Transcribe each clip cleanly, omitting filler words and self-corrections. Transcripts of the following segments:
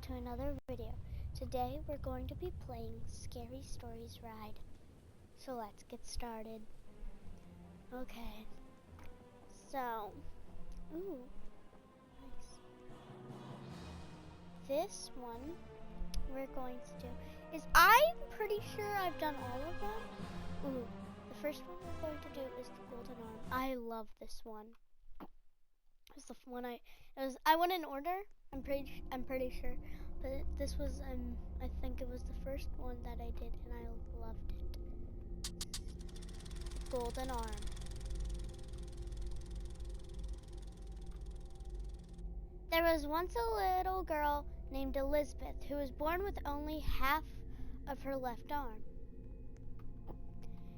to another video. Today we're going to be playing Scary Stories Ride. So let's get started. Okay. So, nice. This one we're going to do is, I'm pretty sure I've done all of them. The first one we're going to do is the Golden Arm. I love this one. It's the one I went in order. I'm pretty sure, but this was I think it was the first one that I did, and I loved it. Golden Arm. There was once a little girl named Elizabeth who was born with only half of her left arm.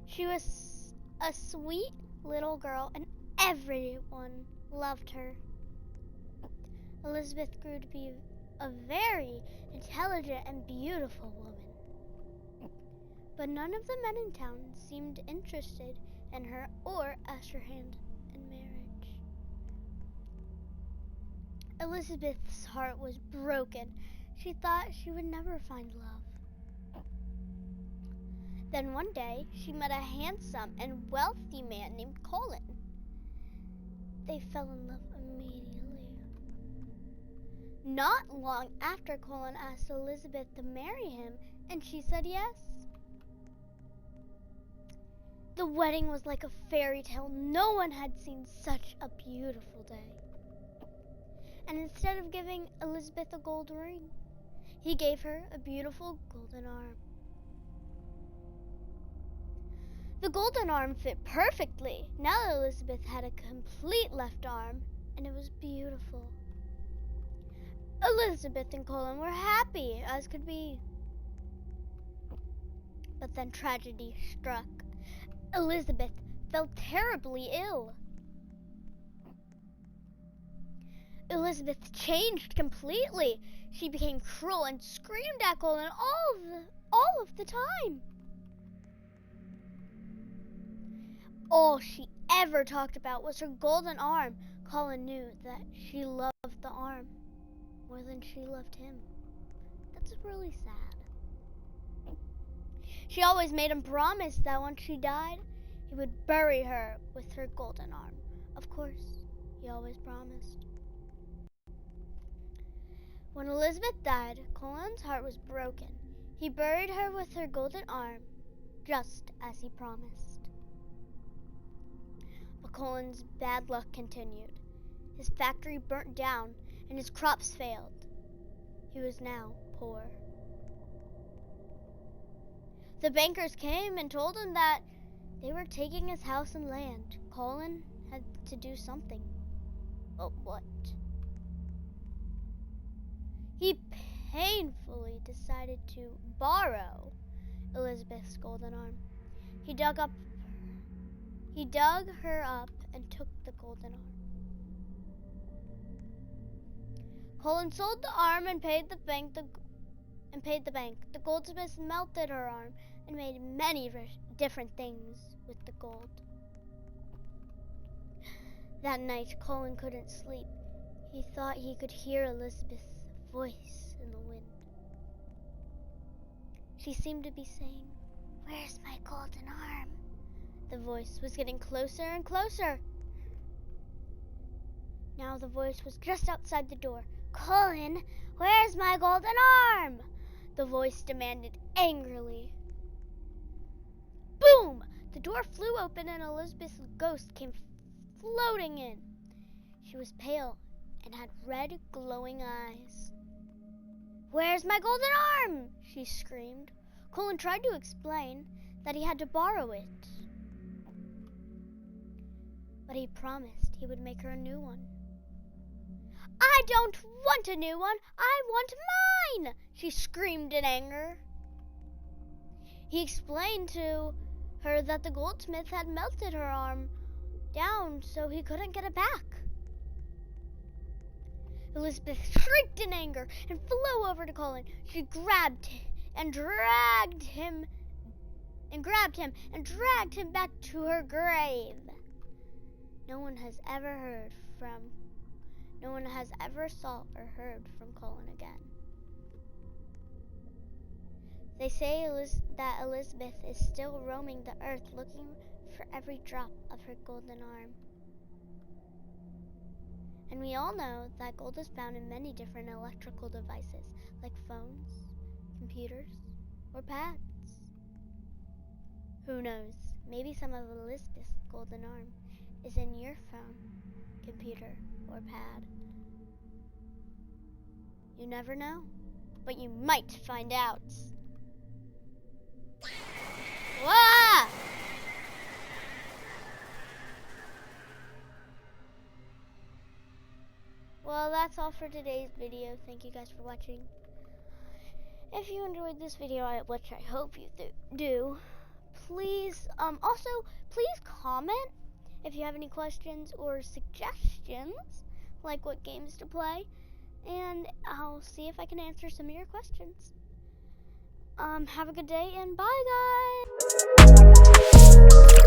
She was a sweet little girl, and everyone loved her. Elizabeth grew to be a very intelligent and beautiful woman. But none of the men in town seemed interested in her or asked her hand in marriage. Elizabeth's heart was broken. She thought she would never find love. Then one day, she met a handsome and wealthy man named Colin. They fell in love immediately. Not long after, Colin asked Elizabeth to marry him, and she said yes. The wedding was like a fairy tale. No one had seen such a beautiful day. And instead of giving Elizabeth a gold ring, he gave her a beautiful golden arm. The golden arm fit perfectly. Now Elizabeth had a complete left arm, and it was beautiful. Elizabeth and Colin were happy as could be. But then tragedy struck. Elizabeth fell terribly ill. Elizabeth changed completely. She became cruel and screamed at Colin all of the time. All she ever talked about was her golden arm. Colin knew that she loved the arm more than she loved him. That's really sad. She always made him promise that once she died, he would bury her with her golden arm. Of course, he always promised. When Elizabeth died, Colin's heart was broken. He buried her with her golden arm, just as he promised. But Colin's bad luck continued. His factory burnt down, and his crops failed. He was now poor. The bankers came and told him that they were taking his house and land. Colin had to do something. But what? He painfully decided to borrow Elizabeth's golden arm. He dug her up and took the golden arm. Colin sold the arm and paid the bank. The goldsmith melted her arm and made many different things with the gold. That night, Colin couldn't sleep. He thought he could hear Elizabeth's voice in the wind. She seemed to be saying, "Where's my golden arm?" The voice was getting closer and closer. Now the voice was just outside the door. "Colin, where's my golden arm?" the voice demanded angrily. Boom! The door flew open and Elizabeth's ghost came floating in. She was pale and had red, glowing eyes. "Where's my golden arm?" she screamed. Colin tried to explain that he had to borrow it, but he promised he would make her a new one. "I don't want a new one. I want mine!" she screamed in anger. He explained to her that the goldsmith had melted her arm down so he couldn't get it back. Elizabeth shrieked in anger and flew over to Colin. She grabbed him and dragged him back to her grave. No one has ever saw or heard from Colin again. They say that Elizabeth is still roaming the earth looking for every drop of her golden arm. And we all know that gold is found in many different electrical devices, like phones, computers, or pads. Who knows? Maybe some of Elizabeth's golden arm is in your phone, computer, or pad. You never know, but you might find out. Wah! Well, that's all for today's video. Thank you guys for watching. If you enjoyed this video, which I hope you do, please please comment if you have any questions or suggestions, like what games to play, and I'll see if I can answer some of your questions. Have a good day and bye, guys.